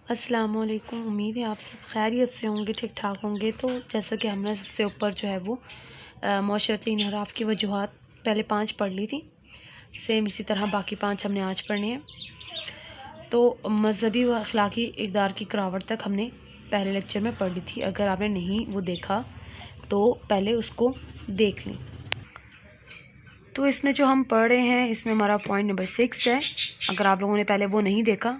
السلام علیکم، امید ہے آپ سب خیریت سے ہوں گے، ٹھیک ٹھاک ہوں گے۔ تو جیسا کہ ہم نے سب سے اوپر جو ہے وہ معاشرتی انحراف کی وجوہات پہلے 5 پڑھ لی تھی، سیم اسی طرح باقی 5 ہم نے آج پڑھنے ہیں۔ تو مذہبی و اخلاقی اقدار کی کراوٹ تک ہم نے پہلے لیکچر میں پڑھ لی تھی، اگر آپ نے نہیں وہ دیکھا تو پہلے اس کو دیکھ لیں۔ تو اس میں جو ہم پڑھ رہے ہیں اس میں ہمارا پوائنٹ نمبر 6 ہے، اگر آپ لوگوں نے پہلے وہ نہیں دیکھا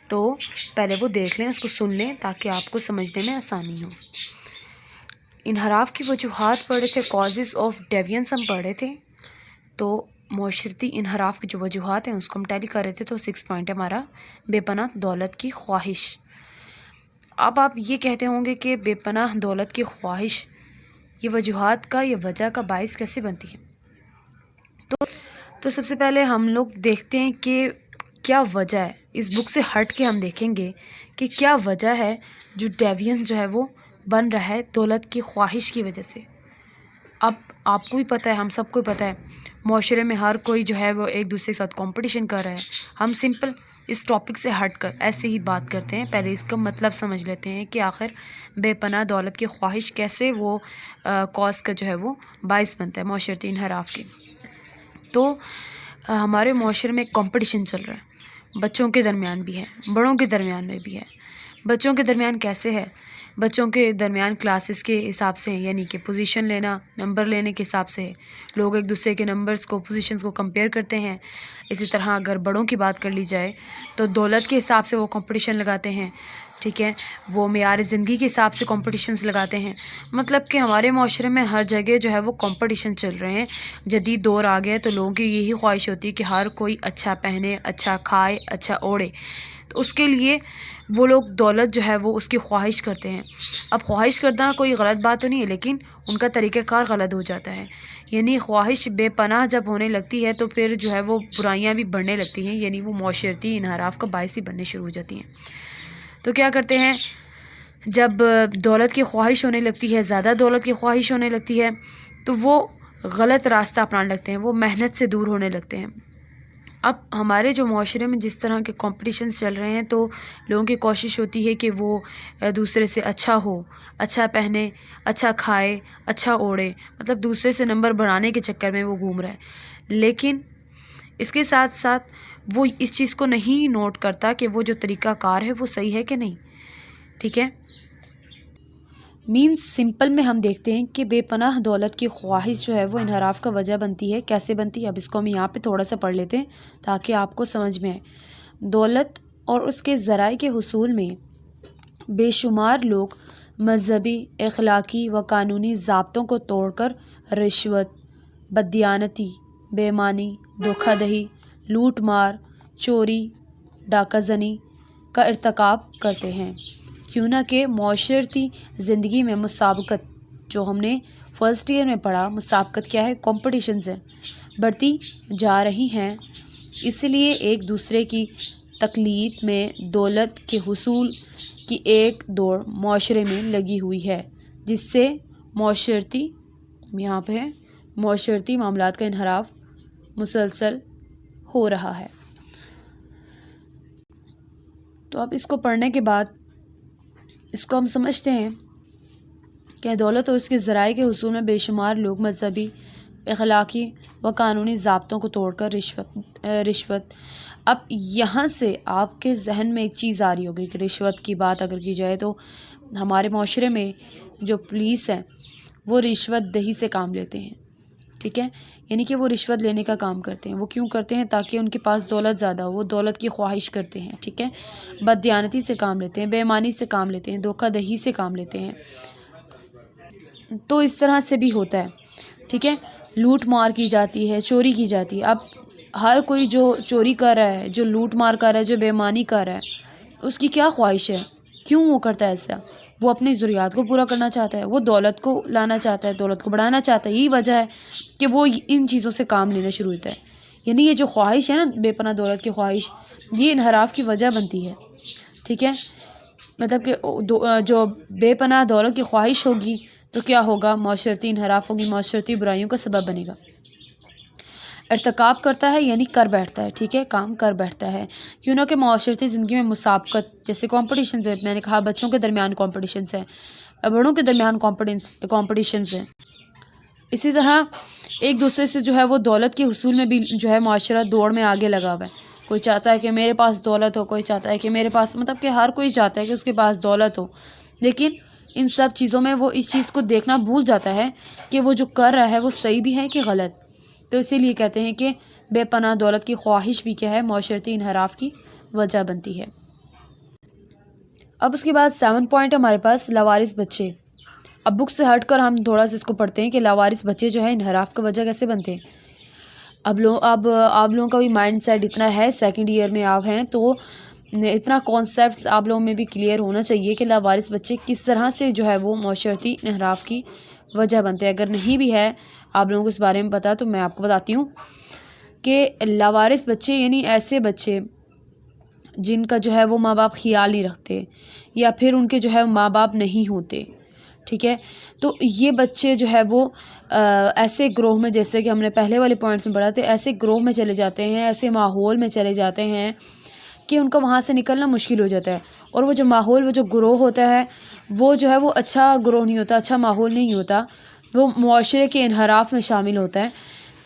تو پہلے وہ دیکھ لیں، اس کو سن لیں تاکہ آپ کو سمجھنے میں آسانی ہو۔ انحراف کی وجوہات پڑھے تھے، کازز آف ڈیوینس ہم پڑھے تھے، تو معاشرتی انحراف کی جو وجوہات ہیں اس کو ہم ٹیلی کر رہے تھے۔ تو 6 پوائنٹ ہے ہمارا بے پناہ دولت کی خواہش۔ اب آپ یہ کہتے ہوں گے کہ بے پناہ دولت کی خواہش یہ وجوہات کا، یہ وجہ کا باعث کیسے بنتی ہے؟ تو سب سے پہلے ہم لوگ دیکھتے ہیں کہ کیا وجہ ہے، اس بک سے ہٹ کے ہم دیکھیں گے کہ کیا وجہ ہے جو ڈیوینس جو ہے وہ بن رہا ہے دولت کی خواہش کی وجہ سے۔ اب آپ کو بھی پتہ ہے، ہم سب کو پتہ ہے، معاشرے میں ہر کوئی جو ہے وہ ایک دوسرے کے ساتھ کمپٹیشن کر رہا ہے۔ ہم سمپل اس ٹاپک سے ہٹ کر ایسے ہی بات کرتے ہیں، پہلے اس کا مطلب سمجھ لیتے ہیں کہ آخر بے پناہ دولت کی خواہش کیسے وہ کاز کا جو ہے وہ باعث بنتا ہے معاشرتی انحراف کی۔ تو ہمارے معاشرے میں ایک کمپٹیشن چل رہا ہے، بچوں کے درمیان بھی ہے، بڑوں کے درمیان میں بھی ہے۔ بچوں کے درمیان کیسے ہے؟ بچوں کے درمیان کلاسز کے حساب سے، یعنی کہ پوزیشن لینا، نمبر لینے کے حساب سے لوگ ایک دوسرے کے نمبرز کو، پوزیشنز کو کمپیئر کرتے ہیں۔ اسی طرح اگر بڑوں کی بات کر لی جائے تو دولت کے حساب سے وہ کمپٹیشن لگاتے ہیں، ٹھیک ہے، وہ معیار زندگی کے حساب سے کمپٹیشنز لگاتے ہیں۔ مطلب کہ ہمارے معاشرے میں ہر جگہ جو ہے وہ کمپٹیشن چل رہے ہیں۔ جدید دور آ گیا تو لوگوں کی یہی خواہش ہوتی ہے کہ ہر کوئی اچھا پہنے، اچھا کھائے، اچھا اوڑھے، تو اس کے لیے وہ لوگ دولت جو ہے وہ اس کی خواہش کرتے ہیں۔ اب خواہش کرنا کوئی غلط بات تو نہیں ہے، لیکن ان کا طریقہ کار غلط ہو جاتا ہے۔ یعنی خواہش بے پناہ جب ہونے لگتی ہے تو پھر جو ہے وہ برائیاں بھی بڑھنے لگتی ہیں، یعنی وہ معاشرتی انحراف کا باعث ہی بننے شروع ہو جاتی ہیں۔ تو کیا کرتے ہیں، جب دولت کی خواہش ہونے لگتی ہے، زیادہ دولت کی خواہش ہونے لگتی ہے تو وہ غلط راستہ اپنانے لگتے ہیں، وہ محنت سے دور ہونے لگتے ہیں۔ اب ہمارے جو معاشرے میں جس طرح کے کمپٹیشنز چل رہے ہیں تو لوگوں کی کوشش ہوتی ہے کہ وہ دوسرے سے اچھا ہو، اچھا پہنے، اچھا کھائے، اچھا اوڑھے، مطلب دوسرے سے نمبر بڑھانے کے چکر میں وہ گھوم رہا ہے۔ لیکن اس کے ساتھ ساتھ وہ اس چیز کو نہیں نوٹ کرتا کہ وہ جو طریقہ کار ہے وہ صحیح ہے کہ نہیں، ٹھیک ہے۔ مینس سمپل میں ہم دیکھتے ہیں کہ بے پناہ دولت کی خواہش جو ہے وہ انحراف کا وجہ بنتی ہے۔ کیسے بنتی ہے؟ اب اس کو ہم یہاں پہ تھوڑا سا پڑھ لیتے ہیں تاکہ آپ کو سمجھ میں آئے۔ دولت اور اس کے ذرائع کے حصول میں بے شمار لوگ مذہبی، اخلاقی و قانونی ضابطوں کو توڑ کر رشوت، بددیانتی، بے ایمانی، دھوکہ دہی، لوٹ مار، چوری، ڈاکہ زنی کا ارتکاب کرتے ہیں، کیوں نہ کہ معاشرتی زندگی میں مسابقت، جو ہم نے فرسٹ ایئر میں پڑھا، مسابقت کیا ہے؟ کمپٹیشنز ہیں، بڑھتی جا رہی ہیں۔ اس لیے ایک دوسرے کی تقلید میں دولت کے حصول کی ایک دوڑ معاشرے میں لگی ہوئی ہے، جس سے معاشرتی یہاں پہ ہے معاشرتی معاملات کا انحراف مسلسل ہو رہا ہے۔ تو اب اس کو پڑھنے کے بعد اس کو ہم سمجھتے ہیں کہ دولت اور اس کے ذرائع کے حصول میں بے شمار لوگ مذہبی، اخلاقی و قانونی ضابطوں کو توڑ کر رشوت۔ اب یہاں سے آپ کے ذہن میں ایک چیز آ رہی ہوگی کہ رشوت کی بات اگر کی جائے تو ہمارے معاشرے میں جو پولیس ہے وہ رشوت دہی سے کام لیتے ہیں، ٹھیک ہے، یعنی کہ وہ رشوت لینے کا کام کرتے ہیں۔ وہ کیوں کرتے ہیں؟ تاکہ ان کے پاس دولت زیادہ ہو، وہ دولت کی خواہش کرتے ہیں، ٹھیک ہے۔ بددیانتی سے کام لیتے ہیں، بے ایمانی سے کام لیتے ہیں، دھوکہ دہی سے کام لیتے ہیں۔ تو اس طرح سے بھی ہوتا ہے، ٹھیک ہے، لوٹ مار کی جاتی ہے، چوری کی جاتی ہے۔ اب ہر کوئی جو چوری کر رہا ہے، جو لوٹ مار کر رہا ہے، جو بے ایمانی کر رہا ہے، اس کی کیا خواہش ہے؟ کیوں وہ کرتا ہے ایسا؟ وہ اپنی ضروریات کو پورا کرنا چاہتا ہے، وہ دولت کو لانا چاہتا ہے، دولت کو بڑھانا چاہتا ہے۔ یہی وجہ ہے کہ وہ ان چیزوں سے کام لینا شروع ہوتا ہے۔ یعنی یہ جو خواہش ہے نا، بے پناہ دولت کی خواہش، یہ انحراف کی وجہ بنتی ہے، ٹھیک ہے۔ مطلب کہ جو بے پناہ دولت کی خواہش ہوگی تو کیا ہوگا؟ معاشرتی انحراف ہوگی، معاشرتی برائیوں کا سبب بنے گا۔ ارتکاب کرتا ہے یعنی کر بیٹھتا ہے، ٹھیک ہے، کام کر بیٹھتا ہے، کیوں نہ کہ معاشرتی زندگی میں مسابقت جیسے کمپٹیشنز ہے، میں نے کہا بچوں کے درمیان کمپٹیشنز ہے، بڑوں کے درمیان کمپٹیشنز ہیں، اسی طرح ایک دوسرے سے جو ہے وہ دولت کے حصول میں بھی جو ہے معاشرہ دوڑ میں آگے لگا ہوا ہے، کوئی چاہتا ہے کہ میرے پاس دولت ہو، کوئی چاہتا ہے کہ میرے پاس، مطلب کہ ہر کوئی چاہتا ہے کہ اس کے پاس دولت ہو، لیکن ان سب چیزوں میں وہ اس چیز کو دیکھنا بھول جاتا ہے کہ وہ جو کر رہا ہے وہ صحیح بھی ہے کہ غلط. تو اسی لیے کہتے ہیں کہ بے پناہ دولت کی خواہش بھی کیا ہے، معاشرتی انحراف کی وجہ بنتی ہے. اب اس کے بعد 7 پوائنٹ ہمارے پاس لاوارث بچے. اب بک سے ہٹ کر ہم تھوڑا سا اس کو پڑھتے ہیں کہ لاوارث بچے جو ہے انحراف کی وجہ کیسے بنتے ہیں. اب آپ لوگوں کا بھی مائنڈ سیٹ اتنا ہے، سیکنڈ ایئر میں آپ ہیں تو اتنا کانسیپٹس آپ لوگوں میں بھی کلیئر ہونا چاہیے کہ لاوارث بچے کس طرح سے جو ہے وہ معاشرتی انحراف کی وجہ بنتے ہیں. اگر نہیں بھی ہے آپ لوگوں کو اس بارے میں پتہ تو میں آپ کو بتاتی ہوں کہ لاوارث بچے یعنی ایسے بچے جن کا جو ہے وہ ماں باپ خیال نہیں رکھتے یا پھر ان کے جو ہے ماں باپ نہیں ہوتے، ٹھیک ہے. تو یہ بچے جو ہے وہ ایسے گروہ میں، جیسے کہ ہم نے پہلے والے پوائنٹس میں پڑھا تھے، ایسے گروہ میں چلے جاتے ہیں، ایسے ماحول میں چلے جاتے ہیں کہ ان کو وہاں سے نکلنا مشکل ہو جاتا ہے. اور وہ جو ماحول، وہ جو گروہ ہوتا ہے وہ جو ہے وہ اچھا گروہ نہیں ہوتا، اچھا ماحول نہیں ہوتا، وہ معاشرے کے انحراف میں شامل ہوتا ہے.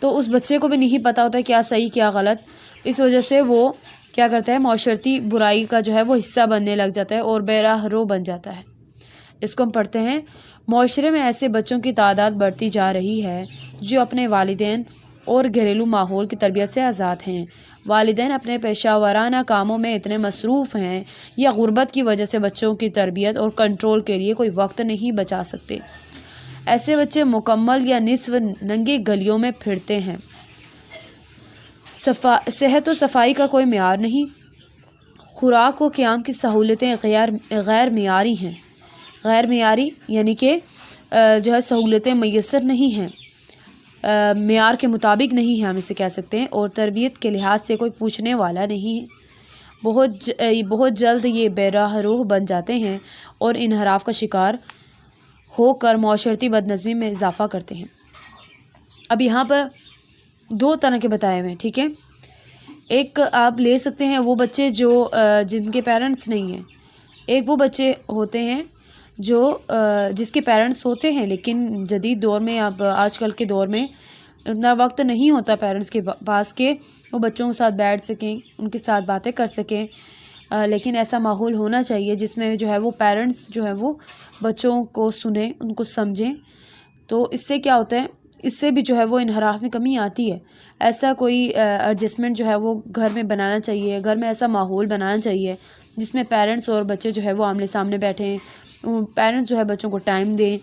تو اس بچے کو بھی نہیں پتہ ہوتا ہے کیا صحیح کیا غلط، اس وجہ سے وہ کیا کرتا ہے، معاشرتی برائی کا جو ہے وہ حصہ بننے لگ جاتا ہے اور بے راہ رو بن جاتا ہے. اس کو ہم پڑھتے ہیں. معاشرے میں ایسے بچوں کی تعداد بڑھتی جا رہی ہے جو اپنے والدین اور گھریلو ماحول کی تربیت سے آزاد ہیں. والدین اپنے پیشہ ورانہ کاموں میں اتنے مصروف ہیں یا غربت کی وجہ سے بچوں کی تربیت اور کنٹرول کے لیے کوئی وقت نہیں بچا سکتے. ایسے بچے مکمل یا نصف ننگے گلیوں میں پھرتے ہیں. صحت و صفائی کا کوئی معیار نہیں. خوراک و قیام کی سہولتیں غیر معیاری ہیں. غیر معیاری یعنی کہ جو ہے سہولتیں میسر نہیں ہیں، معیار کے مطابق نہیں ہیں، ہم اسے کہہ سکتے ہیں. اور تربیت کے لحاظ سے کوئی پوچھنے والا نہیں ہے. بہت جلد یہ بے راہ روح بن جاتے ہیں اور انحراف کا شکار ہو کر معاشرتی بدنظمی میں اضافہ کرتے ہیں. اب یہاں پر 2 طرح کے بتائے ہوئے ہیں، ٹھیک ہے. ایک آپ لے سکتے ہیں وہ بچے جو جن کے پیرنٹس نہیں ہیں. ایک وہ بچے ہوتے ہیں جو جس کے پیرنٹس ہوتے ہیں لیکن جدید دور میں، اب آج کل کے دور میں اتنا وقت نہیں ہوتا پیرنٹس کے پاس کہ وہ بچوں کے ساتھ بیٹھ سکیں، ان کے ساتھ باتیں کر سکیں. لیکن ایسا ماحول ہونا چاہیے جس میں جو ہے وہ پیرنٹس جو ہے وہ بچوں کو سنیں، ان کو سمجھیں. تو اس سے کیا ہوتا ہے، اس سے بھی جو ہے وہ انحراف میں کمی آتی ہے. ایسا کوئی ایڈجسٹمنٹ جو ہے وہ گھر میں بنانا چاہیے، گھر میں ایسا ماحول بنانا چاہیے جس میں پیرنٹس اور بچے جو ہے وہ آمنے سامنے بیٹھیں، پیرنٹس جو ہے بچوں کو ٹائم دیں،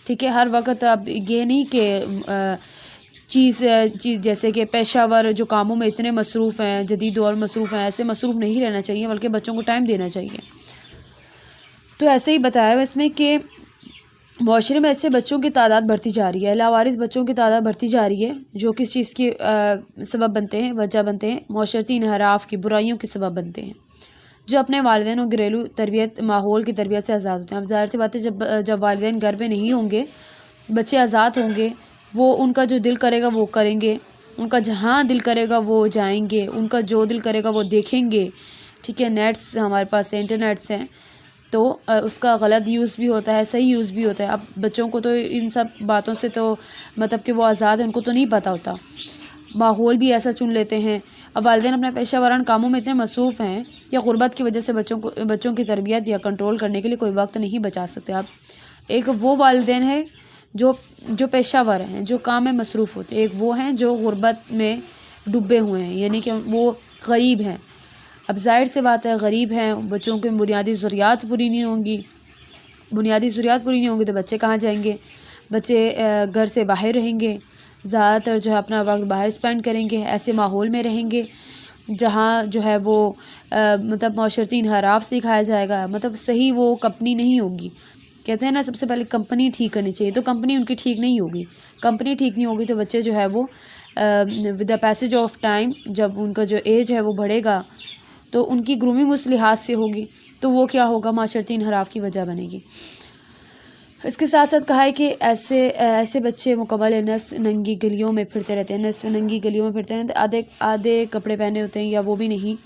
ٹھیک ہے. ہر وقت اب یہ نہیں کہ چیز جیسے کہ پیشہ ور جو کاموں میں اتنے مصروف ہیں، جدید دور مصروف ہیں، ایسے مصروف نہیں رہنا چاہیے بلکہ بچوں کو ٹائم دینا چاہیے. تو ایسے ہی بتایا ہوا اس میں کہ معاشرے میں ایسے بچوں کی تعداد بڑھتی جا رہی ہے، لاوارث بچوں کی تعداد بڑھتی جا رہی ہے جو کس چیز کی سبب بنتے ہیں، وجہ بنتے ہیں، معاشرتی انحراف کی، برائیوں کے سبب بنتے ہیں، جو اپنے والدین اور گھریلو تربیت، ماحول کی تربیت سے آزاد ہوتے ہیں. اب ظاہر سی بات ہے جب والدین گھر پہ نہیں ہوں گے، بچے آزاد ہوں گے، وہ ان کا جو دل کرے گا وہ کریں گے، ان کا جہاں دل کرے گا وہ جائیں گے، ان کا جو دل کرے گا وہ دیکھیں گے، ٹھیک ہے. نیٹس ہمارے پاس انٹرنیٹس ہیں تو اس کا غلط یوز بھی ہوتا ہے، صحیح یوز بھی ہوتا ہے. اب بچوں کو تو ان سب باتوں سے تو مطلب کہ وہ آزاد ہیں، ان کو تو نہیں پتہ ہوتا. ماحول بھی ایسا چن لیتے ہیں. اب والدین اپنے پیشہ ورانہ کاموں میں اتنے مصروف ہیں یا غربت کی وجہ سے بچوں کی تربیت یا کنٹرول کرنے کے لیے کوئی وقت نہیں بچا سکتے. اب ایک وہ والدین ہیں جو پیشہ ور ہیں، جو کام میں مصروف ہوتے ہیں. ایک وہ ہیں جو غربت میں ڈوبے ہوئے ہیں، یعنی کہ وہ غریب ہیں. اب ظاہر سے بات ہے غریب ہیں، بچوں کے بنیادی ضروریات پوری نہیں ہوں گی. بنیادی ضروریات پوری نہیں ہوں گی تو بچے کہاں جائیں گے؟ بچے گھر سے باہر رہیں گے، زیادہ تر جو ہے اپنا وقت باہر اسپینڈ کریں گے، ایسے ماحول میں رہیں گے جہاں جو ہے وہ مطلب معاشرتی انحراف سکھایا جائے گا. مطلب صحیح وہ کمپنی نہیں ہوگی. کہتے ہیں نا سب سے پہلے کمپنی ٹھیک کرنی چاہیے، تو کمپنی ان کی ٹھیک نہیں ہوگی. کمپنی ٹھیک نہیں ہوگی تو بچے جو ہے وہ with the passage of time, جب ان کا جو ایج ہے وہ بڑھے گا تو ان کی گرومنگ اس لحاظ سے ہوگی تو وہ کیا ہوگا، معاشرتی انحراف کی وجہ بنے گی. اس کے ساتھ ساتھ کہا ہے کہ ایسے بچے مکمل نصف ننگی گلیوں میں پھرتے رہتے ہیں، نصف ننگی گلیوں میں پھرتے رہتے ہیں، آدھے کپڑے پہنے ہوتے ہیں یا وہ بھی نہیں.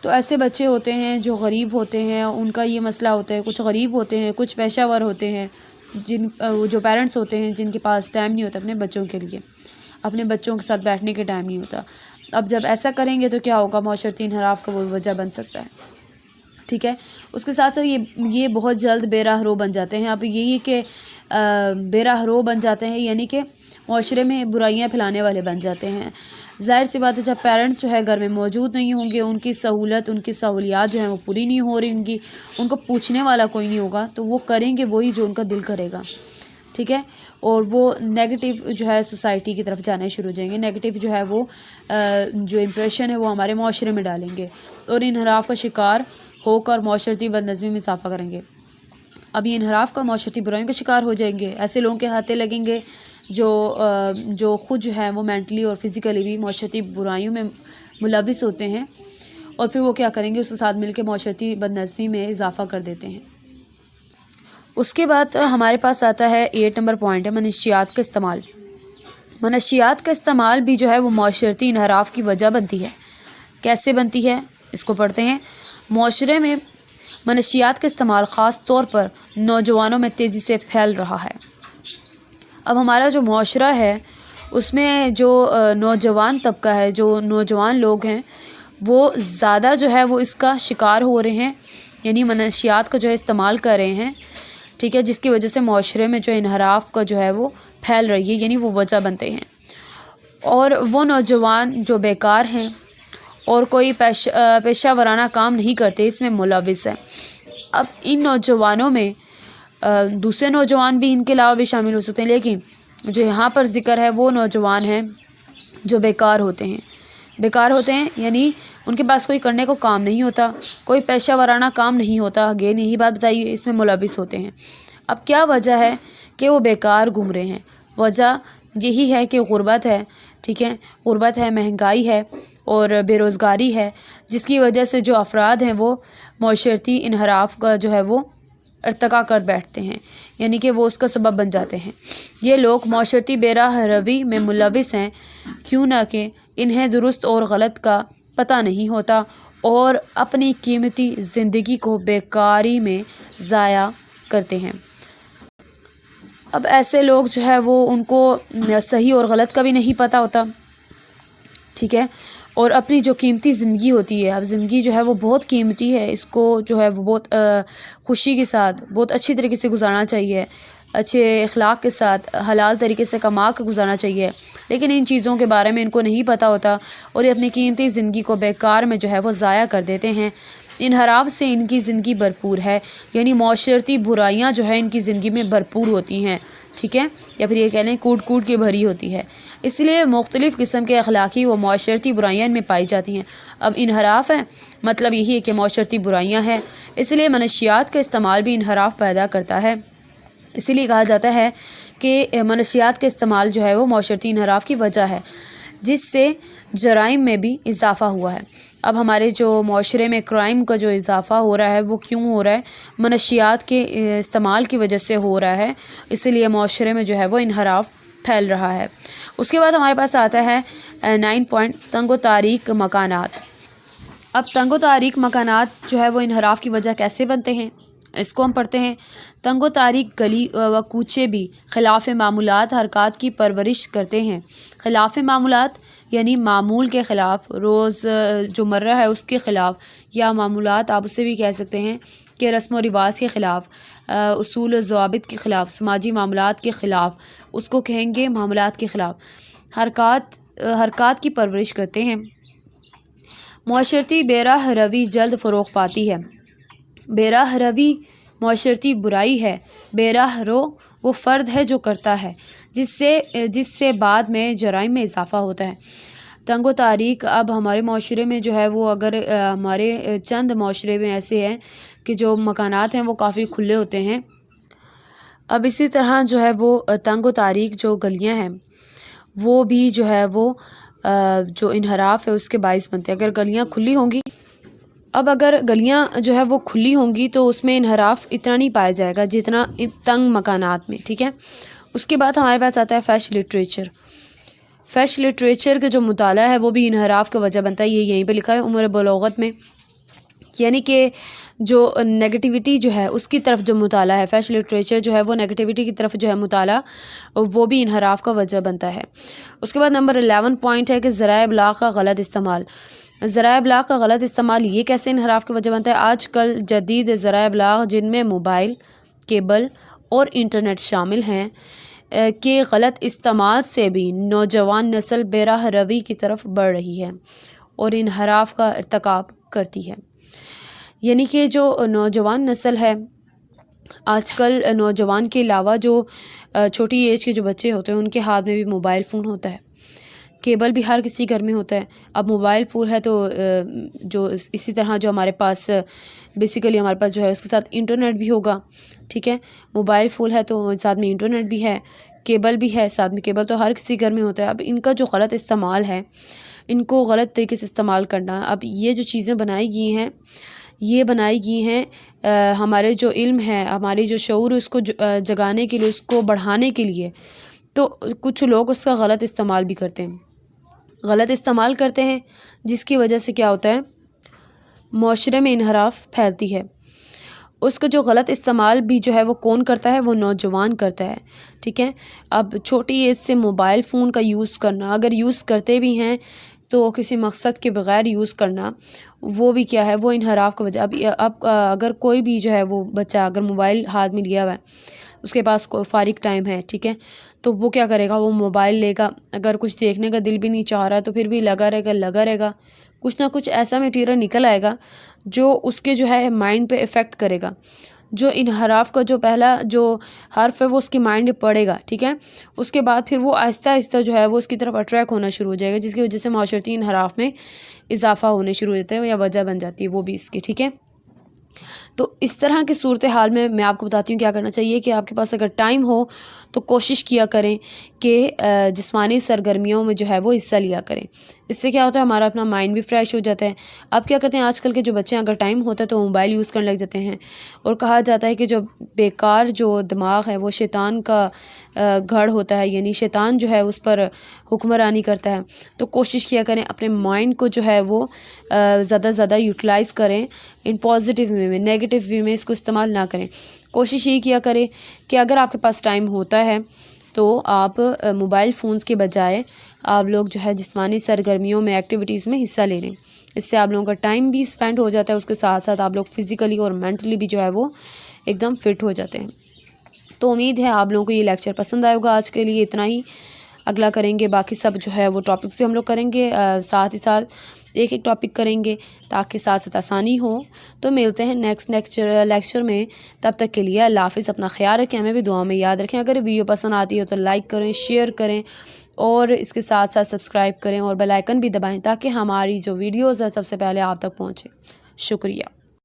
تو ایسے بچے ہوتے ہیں جو غریب ہوتے ہیں، ان کا یہ مسئلہ ہوتا ہے. کچھ غریب ہوتے ہیں، کچھ پیشہ ور ہوتے ہیں، جو پیرنٹس ہوتے ہیں جن کے پاس ٹائم نہیں ہوتا اپنے بچوں کے لیے، اپنے بچوں کے ساتھ بیٹھنے کے ٹائم نہیں ہوتا. اب جب ایسا کریں گے تو کیا ہوگا، معاشرتی انحراف کا وہ وجہ بن سکتا ہے. ٹھیک ہے. اس کے ساتھ ساتھ یہ بہت جلد بے راہ رو بن جاتے ہیں. اب یہی کہ بے راہ رو بن جاتے ہیں یعنی کہ معاشرے میں برائیاں پھیلانے والے بن جاتے ہیں. ظاہر سی بات ہے جب پیرنٹس جو ہے گھر میں موجود نہیں ہوں گے، ان کی سہولیات جو ہیں وہ پوری نہیں ہو رہی ہوں گی، ان کو پوچھنے والا کوئی نہیں ہوگا، تو وہ کریں گے وہی جو ان کا دل کرے گا. ٹھیک ہے. اور وہ نیگیٹو جو ہے سوسائٹی کی طرف جانے شروع ہو جائیں گے. نیگیٹو جو ہے وہ جو امپریشن ہے وہ ہمارے معاشرے میں ڈالیں گے اور انحراف کا شکار ہو کر معاشرتی بدنظمی میں اضافہ کریں گے. اب یہ انحراف کا معاشرتی برائیوں کا شکار ہو جائیں گے. ایسے لوگوں کے ہاتھیں لگیں گے جو خود جو ہے وہ مینٹلی اور فزیکلی بھی معاشرتی برائیوں میں ملوث ہوتے ہیں، اور پھر وہ کیا کریں گے، اس کے ساتھ مل کے معاشرتی بدنظمی میں اضافہ کر دیتے ہیں. اس کے بعد ہمارے پاس آتا ہے 8 نمبر پوائنٹ ہے منشیات کا استعمال. منشیات کا استعمال بھی جو ہے وہ معاشرتی انحراف کی وجہ بنتی ہے. کیسے بنتی ہے اس کو پڑھتے ہیں. معاشرے میں منشیات کا استعمال خاص طور پر نوجوانوں میں تیزی سے پھیل رہا ہے. اب ہمارا جو معاشرہ ہے اس میں جو نوجوان طبقہ ہے، جو نوجوان لوگ ہیں، وہ زیادہ جو ہے وہ اس کا شکار ہو رہے ہیں، یعنی منشیات کا جو ہے استعمال کر رہے ہیں. ٹھیک ہے. جس کی وجہ سے معاشرے میں جو انحراف کا جو ہے وہ پھیل رہی ہے، یعنی وہ وجہ بنتے ہیں. اور وہ نوجوان جو بیکار ہیں اور کوئی پیشہ ورانہ کام نہیں کرتے اس میں ملوث ہیں. اب ان نوجوانوں میں دوسرے نوجوان بھی ان کے علاوہ بھی شامل ہو سکتے ہیں، لیکن جو یہاں پر ذکر ہے وہ نوجوان ہیں جو بیکار ہوتے ہیں. بیکار ہوتے ہیں یعنی ان کے پاس کوئی کرنے کو کام نہیں ہوتا، کوئی پیشہ ورانہ کام نہیں ہوتا. اگین یہی بات بتائیے، اس میں ملوث ہوتے ہیں. اب کیا وجہ ہے کہ وہ بیکار گھوم رہے ہیں؟ وجہ یہی ہے کہ غربت ہے. ٹھیک ہے. غربت ہے، مہنگائی ہے اور بے روزگاری ہے، جس کی وجہ سے جو افراد ہیں وہ معاشرتی انحراف کا جو ہے وہ ارتقا کر بیٹھتے ہیں، یعنی کہ وہ اس کا سبب بن جاتے ہیں. یہ لوگ معاشرتی بے راہ روی میں ملوث ہیں، کیوں نہ کہ انہیں درست اور غلط کا پتہ نہیں ہوتا اور اپنی قیمتی زندگی کو بیکاری میں ضائع کرتے ہیں. اب ایسے لوگ جو ہے وہ ان کو صحیح اور غلط کا بھی نہیں پتہ ہوتا. ٹھیک ہے. اور اپنی جو قیمتی زندگی ہوتی ہے، اب زندگی جو ہے وہ بہت قیمتی ہے، اس کو جو ہے وہ بہت خوشی کے ساتھ بہت اچھی طریقے سے گزارنا چاہیے، اچھے اخلاق کے ساتھ حلال طریقے سے کما کے گزارنا چاہیے. لیکن ان چیزوں کے بارے میں ان کو نہیں پتہ ہوتا اور یہ اپنی قیمتی زندگی کو بیکار میں جو ہے وہ ضائع کر دیتے ہیں. انحراف سے ان کی زندگی بھرپور ہے، یعنی معاشرتی برائیاں جو ہے ان کی زندگی میں بھرپور ہوتی ہیں. ٹھیک ہے. یا پھر یہ کہہ لیں کوٹ کوٹ کے بھری ہوتی ہے. اس لیے مختلف قسم کے اخلاقی و معاشرتی برائیاں ان میں پائی جاتی ہیں. اب انحراف ہے مطلب یہی ہے کہ معاشرتی برائیاں ہیں، اس لیے منشیات کا استعمال بھی انحراف پیدا کرتا ہے. اسی لیے کہا جاتا ہے کہ منشیات کا استعمال جو ہے وہ معاشرتی انحراف کی وجہ ہے، جس سے جرائم میں بھی اضافہ ہوا ہے. اب ہمارے جو معاشرے میں کرائم کا جو اضافہ ہو رہا ہے وہ کیوں ہو رہا ہے؟ منشیات کے استعمال کی وجہ سے ہو رہا ہے. اسی لیے معاشرے میں جو ہے وہ انحراف پھیل رہا ہے. اس کے بعد ہمارے پاس آتا ہے 9 پوائنٹ تنگ و تاریک مکانات. اب تنگ و تاریک مکانات جو ہے وہ انحراف کی وجہ کیسے بنتے ہیں اس کو ہم پڑھتے ہیں. تنگ و تاریک گلی و کوچے بھی خلاف معمولات حرکات کی پرورش کرتے ہیں. خلاف معمولات یعنی معمول کے خلاف، روز جو مرہ ہے اس کے خلاف، یا معمولات آپ اسے بھی کہہ سکتے ہیں کہ رسم و رواج کے خلاف، اصول و ضوابط کے خلاف، سماجی معاملات کے خلاف، اس کو کہیں گے معاملات کے خلاف حرکات کی پرورش کرتے ہیں. معاشرتی بے راہ روی جلد فروغ پاتی ہے. بے راہ روی معاشرتی برائی ہے. بے راہ رو وہ فرد ہے جو کرتا ہے جس سے بعد میں جرائم میں اضافہ ہوتا ہے. تنگ و تاریک اب ہمارے معاشرے میں جو ہے وہ اگر ہمارے چند معاشرے میں ایسے ہیں کہ جو مکانات ہیں وہ کافی کھلے ہوتے ہیں. اب اسی طرح جو ہے وہ تنگ و تاریک جو گلیاں ہیں وہ بھی جو ہے وہ جو انحراف ہے اس کے باعث بنتے ہیں. اگر گلیاں کھلی ہوں گی، اب اگر گلیاں جو ہے وہ کھلی ہوں گی تو اس میں انحراف اتنا نہیں پایا جائے گا جتنا تنگ مکانات میں، ٹھیک ہے۔ اس کے بعد ہمارے پاس آتا ہے فیش لٹریچر۔ فیش لٹریچر کا جو مطالعہ ہے وہ بھی انحراف کا وجہ بنتا ہے، یہ یہیں پہ لکھا ہے عمر بلوغت میں، یعنی کہ جو نگیٹیوٹی جو ہے اس کی طرف جو مطالعہ ہے، فیش لٹریچر جو ہے وہ نگیٹیوٹی کی طرف جو ہے مطالعہ، وہ بھی انحراف کا وجہ بنتا ہے۔ اس کے بعد نمبر 11 پوائنٹ ہے کہ ذرائع ابلاغ کا غلط استعمال۔ ذرائع ابلاغ کا غلط استعمال یہ کیسے انحراف کی وجہ بنتا ہے؟ آج کل جدید ذرائع ابلاغ جن میں موبائل، کیبل اور انٹرنیٹ شامل ہیں کے غلط استعمال سے بھی نوجوان نسل بے راہ روی کی طرف بڑھ رہی ہے اور انحراف کا ارتکاب کرتی ہے۔ یعنی کہ جو نوجوان نسل ہے آج کل، نوجوان کے علاوہ جو چھوٹی ایج کے جو بچے ہوتے ہیں ان کے ہاتھ میں بھی موبائل فون ہوتا ہے، کیبل بھی ہر کسی گھر میں ہوتا ہے۔ اب موبائل فون ہے تو جو اسی طرح جو ہمارے پاس بیسیکلی ہمارے پاس جو ہے اس کے ساتھ انٹرنیٹ بھی ہوگا، ٹھیک ہے۔ موبائل فون ہے تو ساتھ میں انٹرنیٹ بھی ہے، کیبل بھی ہے ساتھ میں، کیبل تو ہر کسی گھر میں ہوتا ہے۔ اب ان کا جو غلط استعمال ہے، ان کو غلط طریقے سے استعمال کرنا، اب یہ جو چیزیں بنائی گئی ہیں یہ بنائی گئی ہیں ہمارے جو علم ہے، ہماری جو شعور اس کو جگانے کے لیے، اس کو بڑھانے کے لیے، تو کچھ لوگ اس کا غلط استعمال بھی کرتے ہیں، غلط استعمال کرتے ہیں، جس کی وجہ سے کیا ہوتا ہے، معاشرے میں انحراف پھیلتی ہے۔ اس کا جو غلط استعمال بھی جو ہے وہ کون کرتا ہے؟ وہ نوجوان کرتا ہے، ٹھیک ہے۔ اب چھوٹی ایج سے موبائل فون کا یوز کرنا، اگر یوز کرتے بھی ہیں تو کسی مقصد کے بغیر یوز کرنا، وہ بھی کیا ہے، وہ انحراف کا وجہ۔ اب اگر کوئی بھی جو ہے وہ بچہ اگر موبائل ہاتھ میں لیا ہوا ہے، اس کے پاس کوئی فارغ ٹائم ہے، ٹھیک ہے، تو وہ کیا کرے گا، وہ موبائل لے گا، اگر کچھ دیکھنے کا دل بھی نہیں چاہ رہا تو پھر بھی لگا رہے گا، کچھ نہ کچھ ایسا میٹیریل نکل آئے گا جو اس کے جو ہے مائنڈ پہ افیکٹ کرے گا، جو انحراف کا جو پہلا جو حرف ہے وہ اس کے مائنڈ پہ پڑے گا، ٹھیک ہے۔ اس کے بعد پھر وہ آہستہ آہستہ جو ہے وہ اس کی طرف اٹریکٹ ہونا شروع ہو جائے گا، جس کی وجہ سے معاشرتی انحراف میں اضافہ ہونے شروع ہو جاتا ہے یا وجہ بن جاتی ہے وہ بھی اس کی، ٹھیک ہے۔ تو اس طرح کی صورتحال میں آپ کو بتاتی ہوں کیا کرنا چاہیے کہ آپ کے پاس اگر ٹائم ہو تو کوشش کیا کریں کہ جسمانی سرگرمیوں میں جو ہے وہ حصہ لیا کریں۔ اس سے کیا ہوتا ہے، ہمارا اپنا مائنڈ بھی فریش ہو جاتا ہے۔ اب کیا کرتے ہیں آج کل کے جو بچے ہیں، اگر ٹائم ہوتا ہے تو موبائل یوز کرنے لگ جاتے ہیں، اور کہا جاتا ہے کہ جو بیکار جو دماغ ہے وہ شیطان کا گھر ہوتا ہے، یعنی شیطان جو ہے اس پر حکمرانی کرتا ہے۔ تو کوشش کیا کریں اپنے مائنڈ کو جو ہے وہ زیادہ سے زیادہ یوٹیلائز کریں، ان پازیٹیو وے میں، نیگیٹیو وے میں اس کو استعمال نہ کریں۔ کوشش یہ کیا کریں کہ اگر آپ کے پاس ٹائم ہوتا ہے تو آپ موبائل فونز کے بجائے آپ لوگ جو ہے جسمانی سرگرمیوں میں، ایکٹیویٹیز میں حصہ لے لیں۔ اس سے آپ لوگوں کا ٹائم بھی اسپینڈ ہو جاتا ہے، اس کے ساتھ ساتھ آپ لوگ فزیکلی اور مینٹلی بھی جو ہے وہ ایک دم فٹ ہو جاتے ہیں۔ تو امید ہے آپ لوگوں کو یہ لیکچر پسند آئے گا۔ آج کے لیے اتنا ہی، اگلا کریں گے، باقی سب جو ہے وہ ٹاپکس بھی ہم لوگ کریں گے، ساتھ ہی ساتھ ایک ٹاپک کریں گے تاکہ ساتھ ساتھ آسانی ہو۔ تو ملتے ہیں نیکسٹ لیکچر میں، تب تک کے لیے اللہ حافظ، اپنا خیال رکھیں، ہمیں بھی دعا میں یاد رکھیں۔ اگر ویڈیو پسند آتی ہے تو لائک کریں، شیئر کریں، اور اس کے ساتھ ساتھ سبسکرائب کریں اور بیل آئیکن بھی دبائیں تاکہ ہماری جو ویڈیوز ہیں سب سے پہلے آپ تک پہنچے۔ شکریہ۔